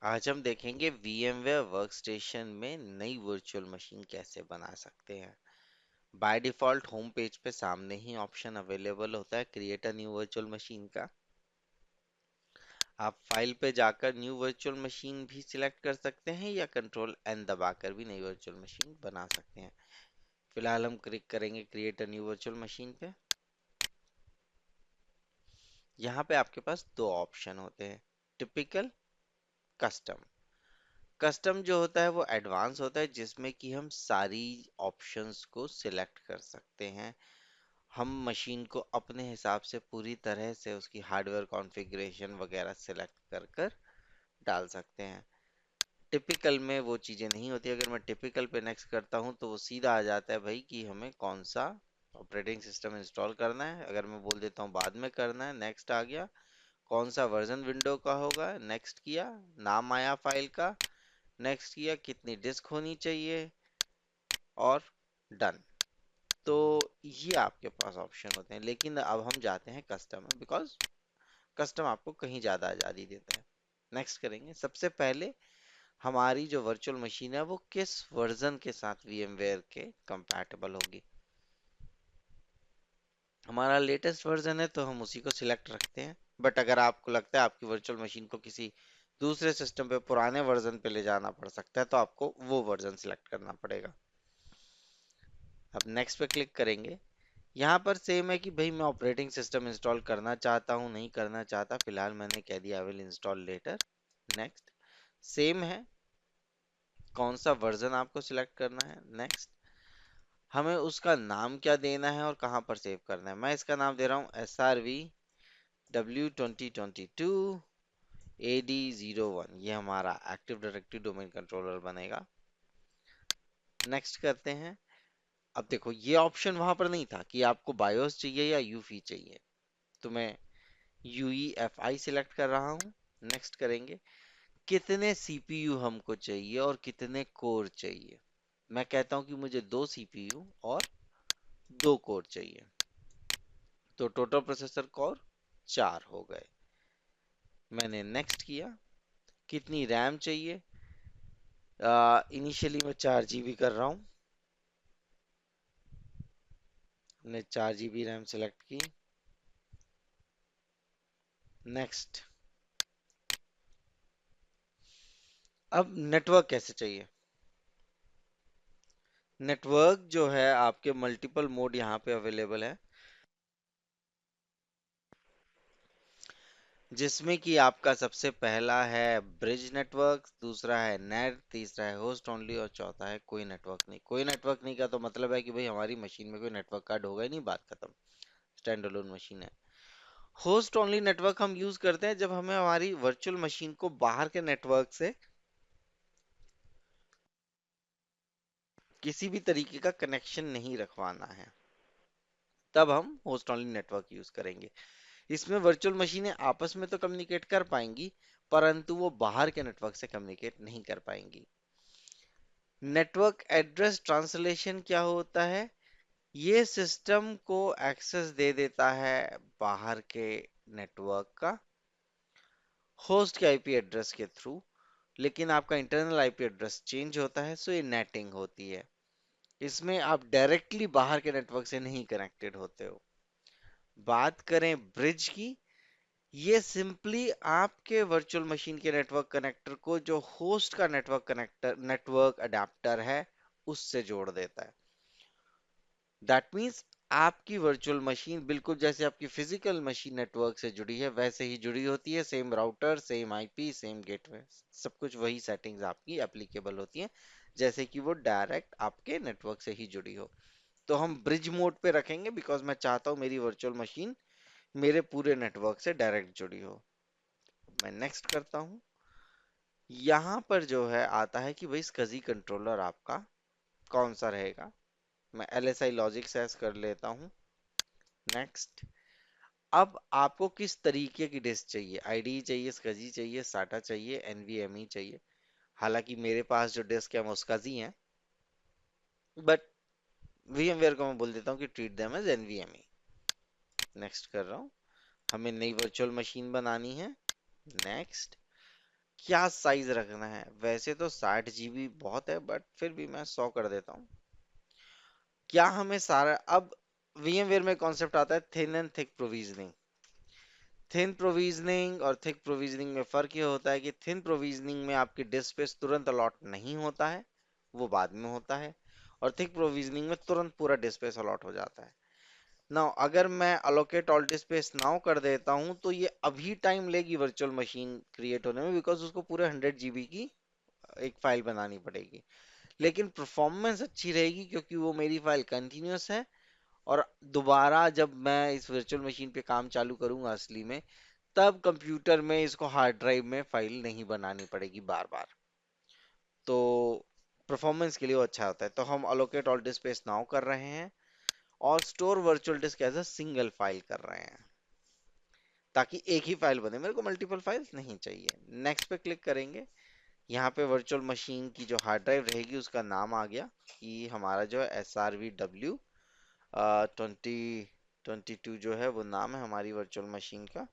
आज हम देखेंगे VMware वर्कस्टेशन में नई वर्चुअल मशीन कैसे बना सकते हैं। बाय डिफॉल्ट होम पेज पे सामने ही ऑप्शन अवेलेबल होता है create a new virtual machine का। आप फाइल पे जाकर न्यू वर्चुअल मशीन भी सिलेक्ट कर सकते हैं या कंट्रोल एन दबाकर भी नई वर्चुअल मशीन बना सकते हैं। फिलहाल हम क्लिक करेंगे create a new virtual machine पे। यहाँ पे आपके पास दो ऑप्शन होते हैं, टिपिकल, कस्टम। कस्टम जो होता है वो एडवांस होता है, जिसमें कि हम सारी ऑप्शंस को सिलेक्ट कर सकते हैं। हम मशीन को अपने हिसाब से पूरी तरह से उसकी हार्डवेयर कॉन्फ़िगरेशन वगैरह सिलेक्ट कर कर डाल सकते हैं। टिपिकल में वो चीज़ें नहीं होती। अगर मैं टिपिकल पे नेक्स्ट करता हूँ तो वो सीधा आ जाता है भाई कि हमें कौन सा ऑपरेटिंग सिस्टम इंस्टॉल करना है। अगर मैं बोल देता हूँ बाद में करना है, नेक्स्ट आ गया। कौन सा वर्जन विंडो का होगा, नेक्स्ट किया। नाम आया फाइल का, नेक्स्ट किया। कितनी डिस्क होनी चाहिए और डन। तो ये आपके पास ऑप्शन होते हैं, लेकिन अब हम जाते हैं कस्टम में, बिकॉज कस्टम आपको कहीं ज़्यादा आज़ादी देता है। नेक्स्ट करेंगे। सबसे पहले हमारी जो वर्चुअल मशीन है वो किस वर्जन के साथ VMware के कंपैटिबल होगी। हमारा लेटेस्ट वर्जन है तो हम उसी को सिलेक्ट रखते हैं, बट अगर आपको लगता है आपकी वर्चुअल मशीन को किसी दूसरे सिस्टम पे पुराने वर्जन पे ले जाना पड़ सकता है तो आपको वो वर्जन सिलेक्ट करना पड़ेगा। अब नेक्स्ट पे क्लिक करेंगे। यहाँ पर सेम है कि भाई मैं ऑपरेटिंग सिस्टम इंस्टॉल करना चाहता हूँ, नहीं करना चाहता। फिलहाल मैंने कह दिया I will install later. Next. Same है, कौन सा वर्जन आपको सिलेक्ट करना है। नेक्स्ट। हमें उसका नाम क्या देना है और कहाँ पर सेव करना है। मैं इसका नाम दे रहा हूँ SRV W2022 AD01। ये हमारा एक्टिव डायरेक्टरी डोमेन कंट्रोलर बनेगा। नेक्स्ट करते हैं। अब देखो ये ऑप्शन वहां पर नहीं था कि आपको बायोस चाहिए या यूफी चाहिए, तो मैं UEFI सिलेक्ट कर रहा हूँ। नेक्स्ट करेंगे। कितने CPU हमको चाहिए और कितने कोर चाहिए। मैं कहता हूँ कि मुझे 2 CPU और 2 कोर चाहिए, तो टोटल प्रोसेसर कोर 4 हो गए। मैंने नेक्स्ट किया। कितनी रैम चाहिए, इनिशियली मैं 4 GB कर रहा हूँ। हमने 4 GB रैम सेलेक्ट की। नेक्स्ट। अब नेटवर्क कैसे चाहिए। नेटवर्क जो है आपके मल्टीपल मोड यहाँ पे अवेलेबल है, जिसमें कि आपका सबसे पहला है ब्रिज नेटवर्क, दूसरा है नेट, तीसरा है होस्ट ओनली और चौथा है कोई नेटवर्क नहीं। कोई नेटवर्क नहीं का तो मतलब है कि भाई हमारी मशीन में कोई नेटवर्क कार्ड होगा ही नहीं, बात खत्म। स्टैंड अलोन मशीन है। होस्ट ओनली नेटवर्क हम यूज करते हैं जब हमें हमारी वर्चुअल मशीन को बाहर के नेटवर्क से किसी भी तरीके का कनेक्शन नहीं रखवाना है, तब हम होस्ट ओनली नेटवर्क यूज करेंगे। इसमें वर्चुअल मशीनें आपस में तो कम्युनिकेट कर पाएंगी, परंतु वो बाहर के नेटवर्क से कम्युनिकेट नहीं कर पाएंगी। नेटवर्क एड्रेस ट्रांसलेशन क्या होता है। ये सिस्टम को एक्सेस दे देता है बाहर के नेटवर्क का होस्ट के IP एड्रेस के थ्रू, लेकिन आपका इंटरनल IP एड्रेस चेंज होता है, सो ये नेटिंग होती है। इसमें आप डायरेक्टली बाहर के नेटवर्क से नहीं कनेक्टेड होते हो। बात करें ब्रिज की, ये सिंपली आपके वर्चुअल मशीन के नेटवर्क कनेक्टर को जो होस्ट का नेटवर्क कनेक्टर नेटवर्क अडेप्टर है उससे जोड़ देता है। दैट मीन्स आपकी वर्चुअल मशीन बिल्कुल जैसे आपकी फिजिकल मशीन नेटवर्क से जुड़ी है वैसे ही जुड़ी होती है। Same router, same IP, same gateway, सब कुछ वही सेटिंग्स आपकी एप्लीकेबल होती हैं, जैसे कि वो डायरेक्ट आपके नेटवर्क से ही जुड़ी हो। तो हम ब्रिज मोड पे रखेंगे बिकॉज मैं चाहता हूँ मेरी वर्चुअल मशीन मेरे पूरे नेटवर्क से डायरेक्ट जुड़ी हो। मैं नेक्स्ट करता हूँ। यहाँ पर जो है आता है कि भाई SCSI कंट्रोलर आपका कौन सा रहेगा। मैं LSI लॉजिक सेस कर लेता हूँ। नेक्स्ट। अब आपको किस तरीके की डिस्क चाहिए, IDE चाहिए, SCSI चाहिए, SATA चाहिए, NVMe चाहिए। हालांकि मेरे पास जो डिस्क है वो SCSI है, बट VMware को मैं बोल देता हूँ कि treat them as NVMe। Next कर रहा हूँ। हमें नई वर्चुअल मशीन बनानी है। नेक्स्ट। क्या साइज रखना है? वैसे तो 60 GB बहुत है, बट फिर भी मैं 100 कर देता हूँ। क्या हमें सारा अब VMware में कॉन्सेप्ट आता है thin and thick provisioning. Thin provisioning और थिक प्रोविजनिंग में फर्क ये होता है कि थिन प्रोविजनिंग में आपकी डिस्क स्पेस तुरंत अलॉट नहीं होता है, वो बाद में होता है। और थिक प्रोविजनिंग में तुरंत पूरा डिस्क स्पेस अलॉट हो जाता है। नाउ अगर मैं allocate all disk space now कर देता हूं तो ये अभी टाइम लेगी वर्चुअल मशीन क्रिएट होने में, बिकॉज उसको पूरे 100 GB की एक फाइल बनानी पड़ेगी। लेकिन परफॉर्मेंस अच्छी रहेगी क्योंकि वो मेरी फाइल कंटिन्यूअस है। और दोबारा जब मैं इस वर्चुअल मशीन पे काम चालू करूंगा असली में, तब कंप्यूटर में इसको हार्ड ड्राइव में फाइल नहीं बनानी पड़ेगी बार बार। तो परफॉर्मेंस के लिए वो अच्छा होता है। तो हम allocate all disk space now कर रहे हैं और store virtual disk as a single file कर रहे हैं, ताकि एक ही फाइल बने, मेरे को मल्टीपल फाइल्स नहीं चाहिए। नेक्स्ट पे क्लिक करेंगे। यहाँ पे वर्चुअल मशीन की जो हार्ड ड्राइव रहेगी उसका नाम आ गया कि हमारा जो है SRVW 2022 जो है वो नाम है हमारी वर्चुअल मशीन का।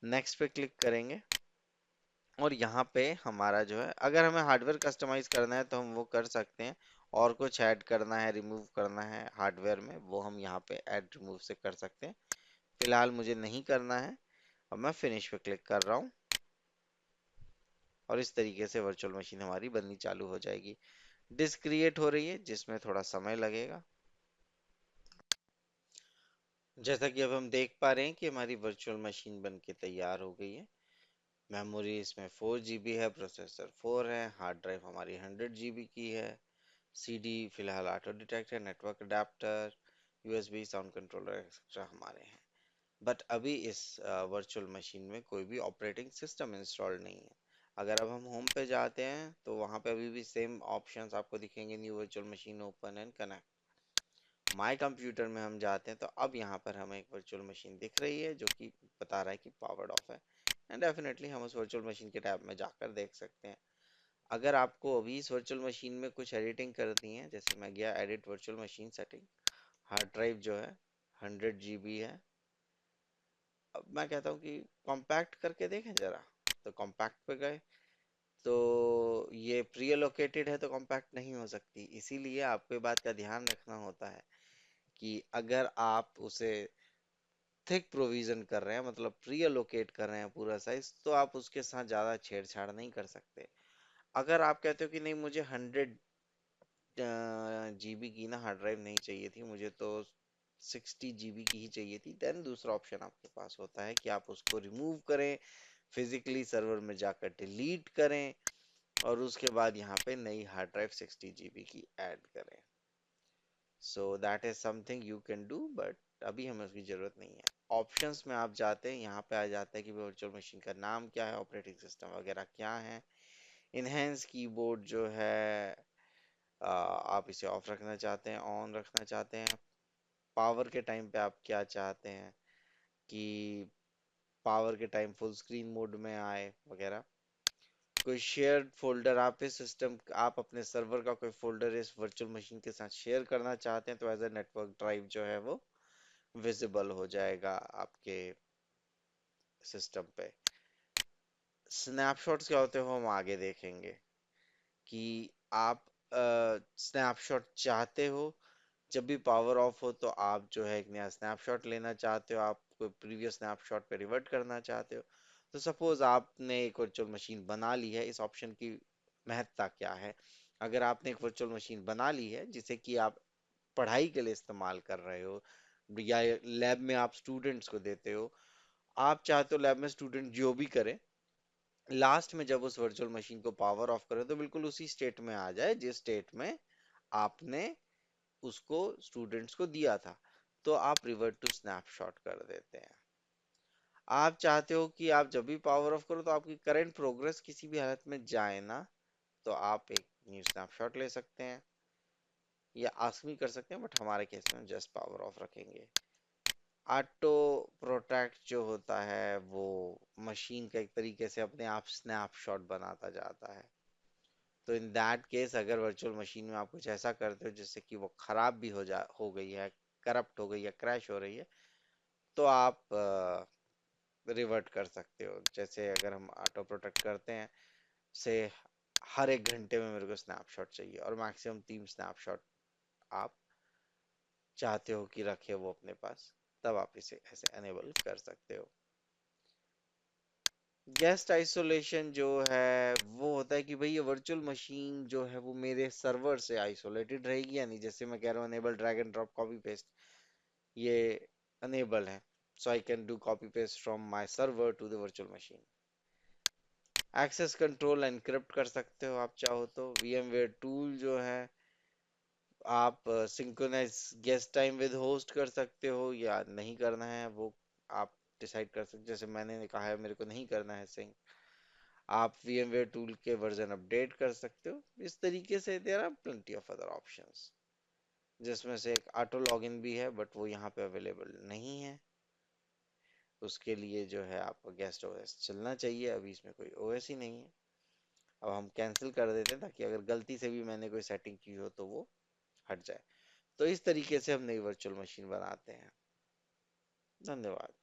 नेक्स्ट पे क्लिक करेंगे और यहाँ पे हमारा जो है, अगर हमें हार्डवेयर कस्टमाइज करना है तो हम वो कर सकते हैं। और कुछ ऐड करना है, रिमूव करना है हार्डवेयर में, वो हम यहाँ पे ऐड रिमूव से कर सकते हैं। फिलहाल मुझे नहीं करना है। अब मैं फिनिश पे क्लिक कर रहा हूँ और इस तरीके से वर्चुअल मशीन हमारी बननी चालू हो जाएगी। डिस्क क्रिएट हो रही है जिसमें थोड़ा समय लगेगा। जैसा कि अब हम देख पा रहे हैं कि हमारी वर्चुअल मशीन बन के तैयार हो गई है। मेमोरी इसमें 4 GB है, प्रोसेसर 4 है, हार्ड ड्राइव हमारी 100 GB की है, CD फिलहाल auto detector, network adapter, USB sound controller etcetera हमारे हैं। बट अभी इस वर्चुअल मशीन में कोई भी ऑपरेटिंग सिस्टम इंस्टॉल नहीं है। अगर अब हम होम पे जाते हैं तो वहाँ पे अभी भी सेम ऑप्शंस आपको दिखेंगे, new virtual machine, open and connect. My computer में हम जाते हैं तो अब यहाँ पर हमें एक वर्चुअल मशीन दिख रही है जो कि बता रहा है कि पावर्ड ऑफ है। एंड डेफिनेटली हम उस वर्चुअल मशीन के टैब में जाकर देख सकते हैं। अगर आपको अभी इस वर्चुअल मशीन में कुछ एडिटिंग करनी है, जैसे मैं गया edit virtual machine setting, hard drive जो है 100 GB है। अब मैं कहता हूँ कि कॉम्पैक्ट करके देखें जरा। तो कॉम्पैक्ट पे गए तो ये प्री एलोकेटेड है तो कॉम्पैक्ट नहीं हो सकती, इसीलिए आपको ये बात का ध्यान रखना होता है कि अगर आप उसे थिक प्रोविजन कर रहे हैं, मतलब प्री एलोकेट कर रहे हैं पूरा साइज, तो आप उसके साथ ज़्यादा छेड़छाड़ नहीं कर सकते। अगर आप कहते हो कि नहीं मुझे 100 GB की ना हार्ड ड्राइव नहीं चाहिए थी, मुझे तो 60 GB की ही चाहिए थी, देन दूसरा ऑप्शन आपके पास होता है कि आप उसको रिमूव करें, फिजिकली सर्वर में जाकर डिलीट करें और उसके बाद यहाँ पे नई हार्ड ड्राइव 60 GB की ऐड करें। So that is something you can do, but अभी हमें उसकी ज़रूरत नहीं है। ऑप्शंस में आप जाते हैं, यहाँ पे आ जाता है कि वर्चुअल मशीन का नाम क्या है, ऑपरेटिंग सिस्टम वगैरह क्या है। इनहेंस कीबोर्ड जो है आप इसे ऑफ रखना चाहते हैं, ऑन रखना चाहते हैं। पावर के टाइम पे आप क्या चाहते हैं कि पावर के टाइम फुल स्क्रीन मोड में आए वगैरह। कोई शेयर्ड फोल्डर, आप इस सिस्टम, आप अपने सर्वर का कोई फोल्डर इस वर्चुअल मशीन के साथ शेयर करना चाहते हैं तो एज ए नेटवर्क ड्राइव जो है वो विजिबल हो जाएगा आपके सिस्टम पे। स्नैपशॉट्स क्या होते हो हम आगे देखेंगे कि आप स्नैपशॉट चाहते हो, जब भी पावर ऑफ हो तो आप जो है एक नया स्नैपशॉट लेना चाहते हो, आप कोई प्रीवियस स्नैपशॉट पे रिवर्ट करना चाहते हो। तो सपोज आपने एक वर्चुअल मशीन बना ली है, इस ऑप्शन की महत्ता क्या है? अगर आपने एक वर्चुअल मशीन बना ली है जिसे कि आप पढ़ाई के लिए इस्तेमाल कर रहे हो या लैब में आप स्टूडेंट्स को देते हो, आप चाहते हो लैब में स्टूडेंट जो भी करे, लास्ट में जब उस वर्चुअल मशीन को पावर ऑफ करे तो बिल्कुल उसी स्टेट में आ जाए जिस स्टेट में आपने उसको स्टूडेंट्स को दिया था। तो आप रिवर्ट टू स्नैपशॉट कर देते हैं। आप चाहते हो कि आप जब भी पावर ऑफ करो तो आपकी करंट प्रोग्रेस किसी भी हालत में जाए ना, तो आप एक न्यू स्नैपशॉट ले सकते हैं या आस्क भी कर सकते हैं, बट हमारे केस में जस्ट पावर ऑफ रखेंगे। ऑटो प्रोटेक्ट जो होता है वो मशीन का एक तरीके से अपने आप स्नैपशॉट बनाता जाता है। तो इन दैट केस अगर वर्चुअल मशीन में आप कुछ ऐसा करते हो जिससे कि वो खराब भी हो गई है, करप्ट हो गई है, क्रैश हो रही है, तो आप रिवर्ट कर सकते हो। जैसे अगर हम ऑटो प्रोटेक्ट करते हैं से हर 1 घंटे में मेरे को स्नैपशॉट चाहिए और मैक्सिमम 3 स्नैपशॉट आप चाहते हो कि रखे वो अपने पास, तब आप इसे ऐसे अनेबल कर सकते हो। गेस्ट आइसोलेशन जो है वो होता है कि भाई ये वर्चुअल मशीन जो है वो मेरे सर्वर से आइसोलेटेड रहेगी या नहीं। जैसे मैं कह रहा हूँ enable drag and drop copy paste, ये अनेबल है, so I can do copy paste from my server to the virtual machine. Access control encrypt कर सकते हो आप चाहो तो। VMware टूल जो है आप synchronize guest time with host कर सकते हो या नहीं करना है वो आप डिसाइड कर सकते हो। जैसे मैंने कहा है मेरे को नहीं करना है सिंक। आप VMware टूल के वर्जन अपडेट कर सकते हो। इस तरीके से there are plenty of other options, जिसमें से एक ऑटो लॉगिन भी है बट वो यहाँ पे अवेलेबल नहीं है। उसके लिए जो है आपको गेस्ट ओएस चलना चाहिए, अभी इसमें कोई ओएस ही नहीं है। अब हम कैंसिल कर देते हैं ताकि अगर गलती से भी मैंने कोई सेटिंग की हो तो वो हट जाए। तो इस तरीके से हम नई वर्चुअल मशीन बनाते हैं। धन्यवाद।